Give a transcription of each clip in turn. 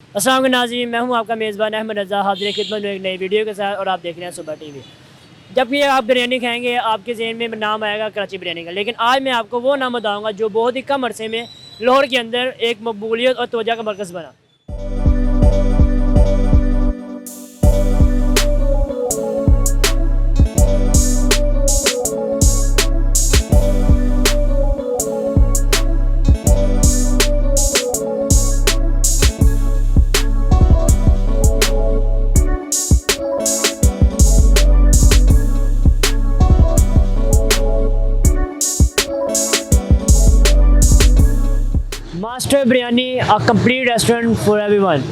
अस्सलाम वालेकुम नाज़रीन, मैं हूं आपका मेज़बान अहमद रज़ा, हाज़िर खिदमत में एक नई वीडियो के साथ। और आप देख रहे हैं सुबह टीवी। जब भी आप बिरयानी खाएंगे आपके ज़हन में नाम आएगा कराची बिरयानी का, लेकिन आज मैं आपको वो नाम बताऊंगा जो बहुत ही कम अरसे में लाहौर के अंदर एक मकबूलियत और तवज्जो का मरकज़ बना। Master biryani, a complete restaurant for everyone.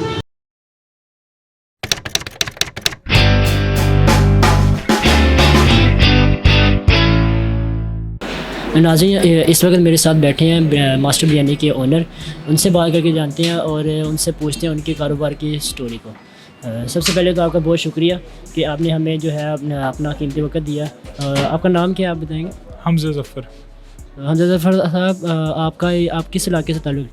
नाज़रीन, इस वक्त मेरे साथ बैठे हैं मास्टर बिरयानी के ओनर। उनसे बात करके जानते हैं और उनसे पूछते हैं उनके कारोबार की स्टोरी को। सबसे पहले तो आपका बहुत शुक्रिया कि आपने हमें जो है अपना कीमती वक्त दिया। आपका नाम क्या है, आप बताएंगे? हमज़ा ज़फ़र। हमज़ा ज़फ़र साहब, आप किस इलाके से ताल्लुक़?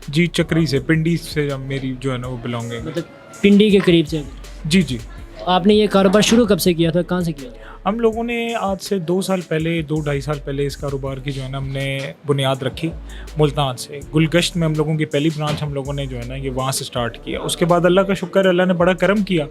जी, चक्री से, पिंडी से मेरी जो है ना वो बिलोंगिंग। मतलब पिंडी के करीब से? जी जी। आपने ये कारोबार शुरू कब से किया था, कहाँ से किया था? हम लोगों ने आज से 2 साल पहले, 2 ढाई साल पहले इस कारोबार की जो है ना हमने बुनियाद रखी मुल्तान से। गुलगश्त में हम लोगों की पहली ब्रांच हम लोगों ने जो है ना ये वहाँ से स्टार्ट किया। उसके बाद अल्लाह का शुक्र, अल्लाह ने बड़ा करम किया।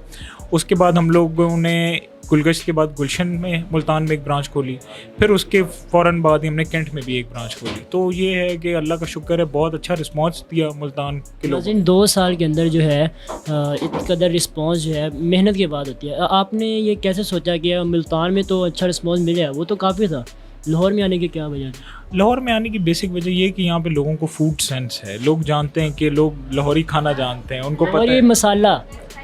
उसके बाद हम लोगों ने गुलगश्त के बाद गुलशन में, मुल्तान में एक ब्रांच खोली। फिर उसके फ़ौरन बाद ही हमने कैंट में भी एक ब्रांच खोली। तो ये है कि अल्लाह का शुक्र है, बहुत अच्छा रिस्पॉन्स दिया मुल्तान के लोगों ने। 2 साल के अंदर जो है इस कदर रिस्पॉन्स जो है मेहनत के बाद होती है। आपने ये कैसे सोचा कि मुल्तान में तो अच्छा रिस्पॉन्स मिले, वो तो काफ़ी था, लाहौर में आने की क्या वजह थी? लाहौर में आने की बेसिक वजह ये है कि यहाँ पे लोगों को फूड सेंस है। लोग जानते हैं कि लोग लाहौरी खाना जानते हैं, उनको और पता ये है। मसाला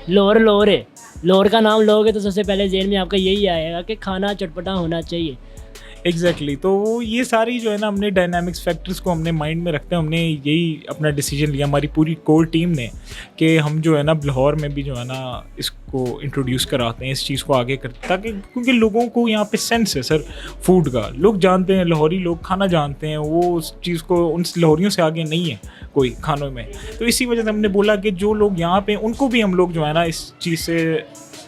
लाहौर है, लाहौर का नाम लोगे तो सबसे पहले जेहन में आपका यही आएगा कि खाना चटपटा होना चाहिए। एग्जैक्टली तो वो ये सारी जो है ना हमने डायनामिक्स फैक्टर्स को हमने माइंड में रखते हैं, हमने यही अपना डिसीजन लिया, हमारी पूरी कोर टीम ने, कि हम जो है ना लाहौर में भी जो है ना इसको इंट्रोड्यूस कराते हैं, इस चीज़ को आगे करते, ताकि क्योंकि लोगों को यहाँ पे सेंस है सर फूड का। लोग जानते हैं, लाहौरी लोग खाना जानते हैं, वो उस चीज़ को उन लाहौरियों से आगे नहीं है कोई खानों में। तो इसी वजह से हमने बोला कि जो लोग यहाँ पे उनको भी हम लोग जो है ना इस चीज़ से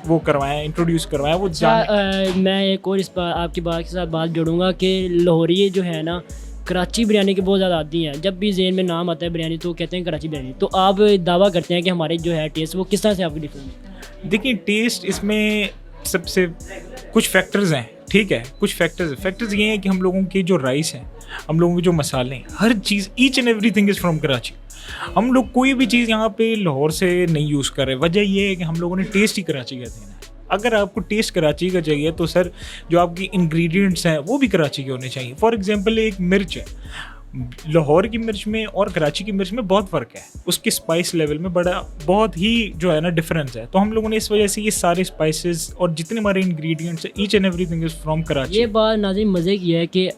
वो करवाएं, इंट्रोड्यूस करवाएं, वो मैं एक और आपकी बात के साथ बात जोड़ूंगा कि लाहौरी जो है ना कराची बिरयानी के बहुत ज़्यादा आदी हैं। जब भी जेहन में नाम आता है बिरयानी तो कहते हैं कराची बिरयानी। तो आप दावा करते हैं कि हमारे जो है टेस्ट वो किस तरह से आपकी डिफरेंट? देखिए, टेस्ट इसमें सबसे कुछ फैक्टर्स हैं, ठीक है, कुछ फैक्टर्स ये हैं कि हम लोगों के जो राइस हैं, हम लोगों के जो मसाले हैं, हर चीज़, each and everything is from Karachi. हम लोग कोई भी चीज़ यहाँ पे लाहौर से नहीं यूज़ कर रहे। वजह ये है कि हम लोगों ने टेस्ट ही कराची का देना है। अगर आपको टेस्ट कराची का चाहिए तो सर जो आपकी इंग्रेडिएंट्स हैं वो भी कराची के होने चाहिए। फॉर एग्जांपल, एक मिर्च है, लाहौर की मिर्च में और कराची की मिर्च में बहुत फ़र्क है, उसके स्पाइस लेवल में बहुत ही जो है ना डिफरेंस है। तो हम लोगों ने इस वजह से ये सारे स्पाइसेस और जितने हमारे इंग्रेडिएंट्स हैं, each and everything is from Karachi. ये बात नाज़रीन मज़े की है कि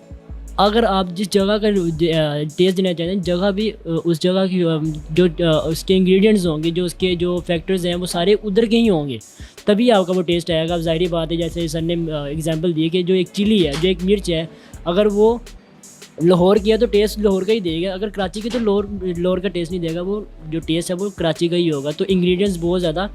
अगर आप जिस जगह का टेस्ट देना चाहते हैं, जगह भी उस जगह की जो उसके इंग्रेडिएंट्स होंगे, जो उसके जो फैक्टर्स हैं वो सारे उधर के ही होंगे, तभी आपका वो टेस्ट आएगा। अब ज़ाहिर बात है, जैसे सर ने एग्जांपल दिए कि जो एक चिली है, जो एक मिर्च है, अगर वो लाहौर की है तो टेस्ट लाहौर का ही देगा। अगर कराची की तो लाहौर का टेस्ट नहीं देगा, वो जो टेस्ट है वो कराची का ही होगा। तो इंग्रेडिएंट्स बहुत ज़्यादा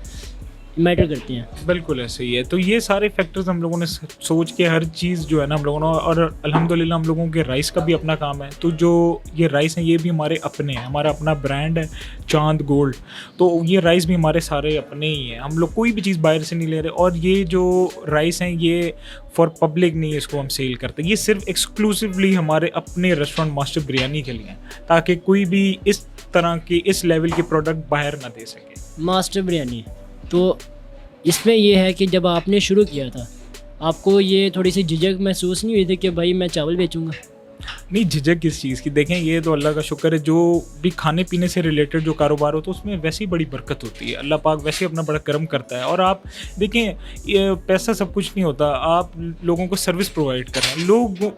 मैटर करते हैं। बिल्कुल ऐसे ही है। तो ये सारे फैक्टर्स हम लोगों ने सोच के हर चीज़ जो है ना हम लोगों ने, और अल्हम्दुलिल्लाह हम लोगों के राइस का भी अपना काम है। तो जो ये राइस हैं ये भी हमारे अपने हैं, हमारा अपना ब्रांड है चांद गोल्ड। तो ये राइस भी हमारे सारे अपने ही हैं, हम लोग कोई भी चीज़ बाहर से नहीं ले रहे। और ये जो राइस हैं ये फॉर पब्लिक नहीं है, इसको हम सेल करते, ये सिर्फ एक्सक्लूसिवली हमारे अपने रेस्टोरेंट मास्टर बिरयानी के लिए हैं, ताकि कोई भी इस तरह की इस लेवल के प्रोडक्ट बाहर ना दे सके। मास्टर बिरयानी तो इसमें ये है कि जब आपने शुरू किया था आपको ये थोड़ी सी झिझक महसूस नहीं हुई थी कि भाई मैं चावल बेचूंगा? नहीं, झिझक किस चीज़ की। देखें, ये तो अल्लाह का शुक्र है, जो भी खाने पीने से रिलेटेड जो कारोबार हो तो उसमें वैसे ही बड़ी बरकत होती है। अल्लाह पाक वैसे ही अपना बड़ा करम करता है। और आप देखें, ये पैसा सब कुछ नहीं होता, आप लोगों को सर्विस प्रोवाइड कर रहे हैं।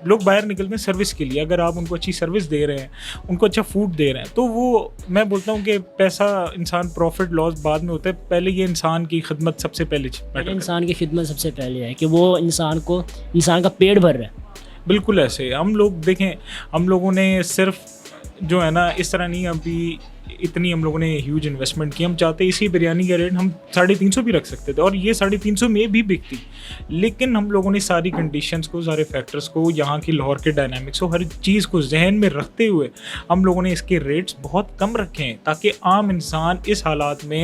लोग बाहर निकलते हैं सर्विस के लिए। अगर आप उनको अच्छी सर्विस दे रहे हैं, उनको अच्छा फूड दे रहे हैं, तो वो, मैं बोलता हूँ कि पैसा, इंसान, प्रॉफिट लॉस बाद में होता है, पहले ये इंसान की खिदमत सबसे पहले इंसान की खिदमत सबसे पहले है कि वो इंसान का पेट भर रहा है। बिल्कुल ऐसे हम लोग देखें, हम लोगों ने सिर्फ जो है ना इस तरह नहीं, अभी इतनी हम लोगों ने ह्यूज इन्वेस्टमेंट की, हम चाहते इसी बिरयानी का रेट हम 350 भी रख सकते थे और ये 350 में भी बिकती, लेकिन हम लोगों ने सारी कंडीशंस को, सारे फैक्टर्स को, यहाँ की लाहौर के डायनामिक्स को, हर चीज़ को जहन में रखते हुए हम लोगों ने इसके रेट्स बहुत कम रखे हैं ताकि आम इंसान इस हालात में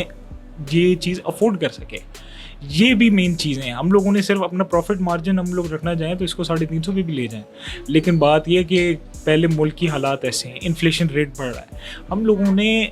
ये चीज़ अफोर्ड कर सके। ये भी मेन चीज़ें हैं। हम लोगों ने सिर्फ अपना प्रॉफिट मार्जिन हम लोग रखना चाहें तो इसको 350 पे भी ले जाएं, लेकिन बात यह है कि पहले मुल्क की हालात ऐसे हैं, इन्फ्लेशन रेट बढ़ रहा है। हम लोगों ने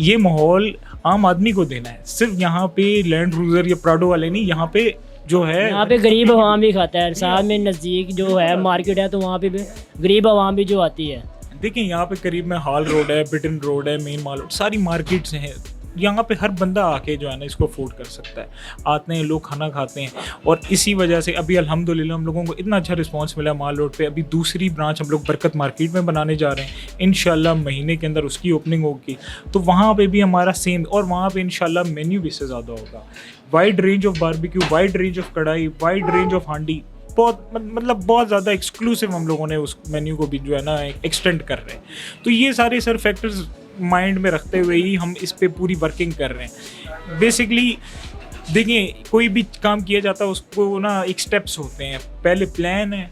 ये माहौल आम आदमी को देना है, सिर्फ यहाँ पे लैंड क्रूजर या प्राडो वाले नहीं, यहाँ पे जो है यहाँ पे गरीब आवाम भी खाता है। साथ में नज़दीक जो है मार्केट है तो वहाँ पे भी गरीब आवाम भी जो आती है। देखिए यहाँ पे करीब में हाल रोड है, ब्रिटेन रोड है, मेन माल रोड, सारी मार्केट्स हैं। यहाँ पे हर बंदा आके जो है ना इसको अफोर्ड कर सकता है। आते हैं लोग, खाना खाते हैं, और इसी वजह से अभी अल्हम्दुलिल्लाह हम लोगों को इतना अच्छा रिस्पांस मिला माल रोड पे। अभी दूसरी ब्रांच हम लोग बरकत मार्केट में बनाने जा रहे हैं, इंशाल्लाह महीने के अंदर उसकी ओपनिंग होगी, तो वहाँ पे भी हमारा सेम, और वहाँ पे इंशाल्लाह मेन्यू भी इससे ज़्यादा होगा। Wide range of barbecue, wide range of कढ़ाई, वाइड रेंज ऑफ हांडी, बहुत मतलब बहुत ज़्यादा एक्सक्लूसिव हम लोगों ने उस मेन्यू को भी जो है ना एक्सटेंड कर रहे हैं। तो ये सारे सर फैक्टर्स माइंड में रखते हुए ही हम इस पे पूरी वर्किंग कर रहे हैं। बेसिकली देखिए कोई भी काम किया जाता है उसको ना एक स्टेप्स होते हैं, पहले प्लान है,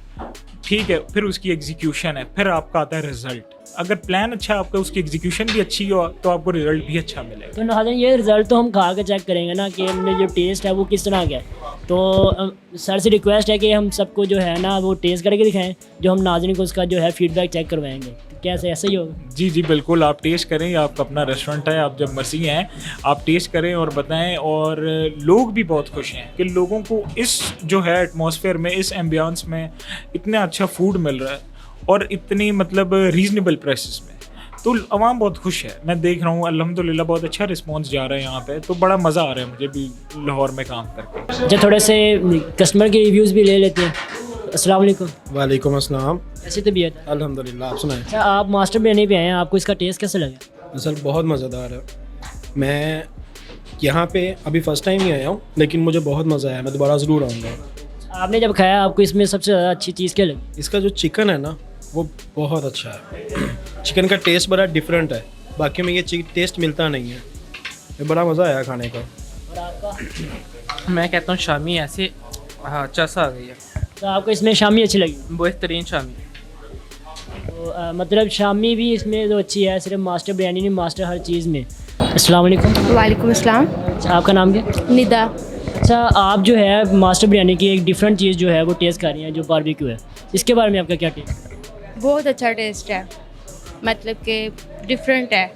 ठीक है, फिर उसकी एग्जीक्यूशन है, फिर आपका आता है रिजल्ट। अगर प्लान अच्छा है आपका, उसकी एग्जीक्यूशन भी अच्छी हो तो आपको रिजल्ट भी अच्छा मिलेगा। तो नाज़रीन ये रिज़ल्ट तो हम खा के चेक करेंगे ना कि हमने जो टेस्ट है वो किस तरह का है। तो सर से रिक्वेस्ट है कि हम सबको जो है ना वो टेस्ट करके दिखाएं, जो हम नाज़रीन को उसका जो है फीडबैक चेक करवाएंगे। कैसे ऐसा ही होगा? जी जी बिल्कुल, आप टेस्ट करें, आपका अपना रेस्टोरेंट है, आप जब मर्जी हैं आप टेस्ट करें और बताएं। और लोग भी बहुत खुश हैं कि लोगों को इस जो है एटमॉस्फेयर में, इस एम्बियंस में इतना अच्छा फूड मिल रहा है और इतनी मतलब रीज़नेबल प्राइसेस में, तो अवाम बहुत खुश है। मैं देख रहा हूँ अल्हम्दुलिल्लाह बहुत अच्छा रिस्पांस जा रहा है यहाँ पे, तो बड़ा मज़ा आ रहा है मुझे भी लाहौर में काम करके। अच्छा, थोड़े से कस्टमर के रिव्यूज़ भी ले लेते हैं। अस्सलाम वालेकुम। वालेकुम अस्सलाम। कैसी तबीयत है? अल्हम्दुलिल्लाह, आप सुनाएं। अच्छा, आप मास्टर बिरयानी पे आए हैं, आपको इसका टेस्ट कैसा लगा? सर बहुत मज़ेदार है। मैं यहाँ पे अभी फ़र्स्ट टाइम ही आया हूँ, लेकिन मुझे बहुत मज़ा आया, मैं दोबारा ज़रूर आऊँगा। आपने जब खाया आपको इसमें सबसे ज़्यादा अच्छी चीज़ क्या लगी? इसका जो चिकन है ना वो बहुत अच्छा है। चिकन का टेस्ट बड़ा डिफरेंट है, बाकी में ये टेस्ट मिलता नहीं है। ये बड़ा मज़ा आया खाने का। और आपका? मैं कहता हूँ शामी ऐसे हाँ अच्छा सा आ गई है। तो आपको इसमें शामी अच्छी लगी? बेहतरीन शामी। तो मतलब शामी भी इसमें तो अच्छी है, सिर्फ मास्टर बिरयानी नहीं, मास्टर हर चीज़ में। अस्सलाम वालेकुम। वालेकुम अस्सलाम। अच्छा, आपका नाम क्या? निदा। अच्छा, आप जो है मास्टर बिरयानी की एक डिफरेंट चीज़ जो है वो टेस्ट कर रही हैं, जो बारबेक्यू है, इसके बारे में आपका क्या टेस्ट है? बहुत अच्छा टेस्ट है, मतलब कि डिफरेंट है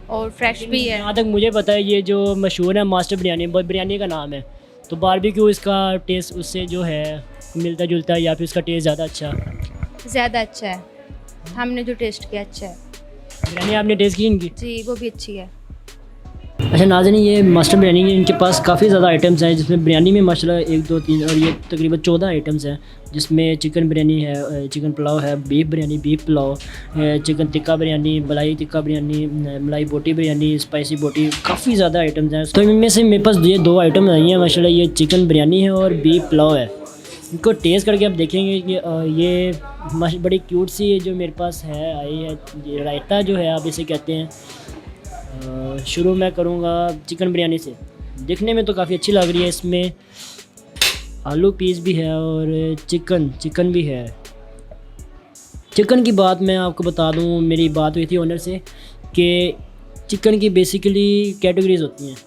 और फ्रेश भी है। जहाँ तक मुझे पता है ये जो मशहूर है मास्टर बिरयानी, बिरयानी का नाम है, तो बारबेक्यू इसका टेस्ट उससे जो है मिलता जुलता है या फिर इसका टेस्ट ज़्यादा अच्छा? ज़्यादा अच्छा है, हमने जो टेस्ट किया अच्छा है। बिरयानी आपने टेस्ट की इनकी? जी वो भी अच्छी है। अच्छा नाज़रीन, ये मास्टर बिरयानी के इनके पास काफ़ी ज़्यादा आइटम्स हैं, जिसमें बिरयानी में माशाल्लाह 1 2 3 और ये तकरीबन 14 आइटम्स हैं, जिसमें चिकन बिरयानी है, चिकन पुलाव है, beef biryani, beef pulao, chicken tikka biryani, मलाई टिक्का बिरयानी, मलाई बोटी बिरयानी, स्पाइसी बोटी, काफ़ी ज़्यादा आइटम्स हैं। तो इनमें से मेरे पास ये 2 आइटम आई हैं माशाल्लाह, ये चिकन बिरयानी है और बीफ पुलाव है। इनको टेस्ट करके आप देखेंगे कि ये बड़ी क्यूट सी जो मेरे पास है आई है, ये रायता जो है आप इसे कहते हैं। शुरू मैं करूँगा चिकन बिरयानी से। दिखने में तो काफ़ी अच्छी लग रही है, इसमें आलू पीस भी है और चिकन भी है। चिकन की बात मैं आपको बता दूँ, मेरी बात हुई थी ओनर से कि चिकन की बेसिकली कैटेगरीज होती हैं,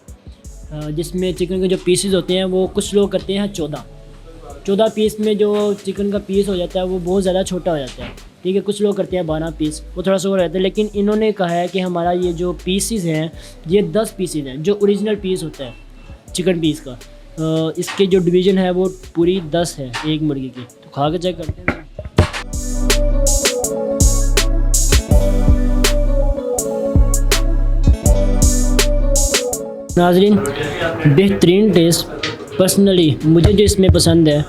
जिसमें चिकन के जो पीसेस होते हैं वो कुछ लोग करते हैं 14 पीस में जो चिकन का पीस हो जाता है वो बहुत ज़्यादा छोटा हो जाता है, ठीक है। कुछ लोग करते हैं 12 पीस, वो थोड़ा सा हो रहता है, लेकिन इन्होंने कहा है कि हमारा ये जो पीसेस हैं ये 10 पीसेस हैं, जो ओरिजिनल पीस होता है चिकन पीस का। इसके जो डिवीज़न है वो पूरी 10 है एक मुर्गी की। तो खा के चेक करते हैं। नाज़रीन, बेहतरीन टेस्ट, पर्सनली मुझे जो इसमें पसंद है,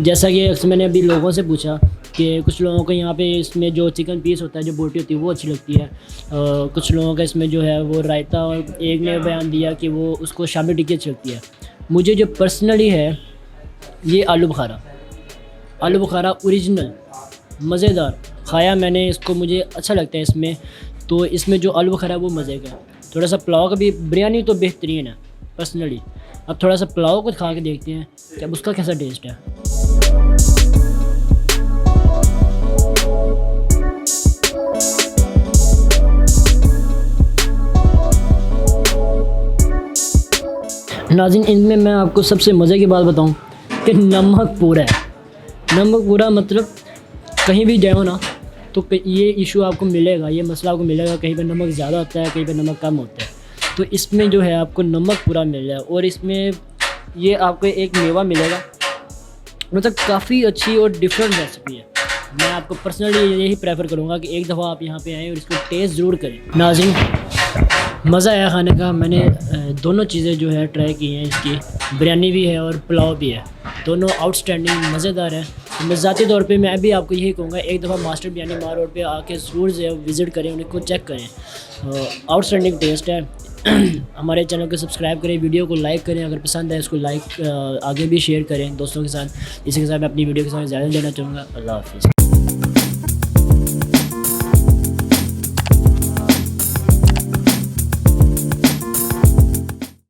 जैसा कि अक्सर मैंने अभी लोगों से पूछा कि कुछ लोगों को यहाँ पे इसमें जो चिकन पीस होता है, जो बोटी होती है वो अच्छी लगती है, कुछ लोगों का इसमें जो है वो रायता, और एक ने बयान दिया कि वो उसको शामी टिक्की अच्छी लगती है। मुझे जो पर्सनली है ये आलू बुखारा ओरिजिनल मज़ेदार खाया मैंने इसको, मुझे अच्छा लगता है। इसमें तो इसमें जो आलू बुखारा है वो मज़े का है। थोड़ा सा पुलाव का भी, बिरयानी तो बेहतरीन है पर्सनली। अब थोड़ा सा पुलाव को खा के देखते हैं कि अब उसका कैसा टेस्ट है। नाज़रीन, इनमें मैं आपको सबसे मज़े की बात बताऊं कि नमक पूरा है। नमक पूरा मतलब कहीं भी जाओ ना तो ये इशू आपको मिलेगा, ये मसला आपको मिलेगा, कहीं पे नमक ज़्यादा होता है, कहीं पे नमक कम होता है। तो इसमें जो है आपको नमक पूरा मिल जाए और इसमें ये आपको एक मेवा मिलेगा, मतलब काफ़ी अच्छी और डिफरेंट रेसिपी है। मैं आपको पर्सनली यही प्रेफर करूँगा कि एक दफ़ा आप यहाँ पे आएँ और इसको टेस्ट ज़रूर करें। नाज़रीन, मज़ा आया खाने का। मैंने दोनों चीज़ें जो है ट्राई की हैं, इसकी बिरयानी भी है और पुलाव भी है, दोनों आउटस्टैंडिंग मज़ेदार है। मैं ज़ाती तौर पे मैं भी आपको यही कहूँगा, एक दफ़ा मास्टर बिरयानी मार रोड पे आके ज़रूर जो है विज़िट करें, उनको चेक करें, आउटस्टैंडिंग टेस्ट है। हमारे चैनल को सब्सक्राइब करें, वीडियो को लाइक करें, अगर पसंद है इसको लाइक आगे भी शेयर करें दोस्तों के साथ। इसी के साथ मैं अपनी वीडियो के साथ ज़्यादा देना चाहूँगा। अल्लाह हाफ़िज़।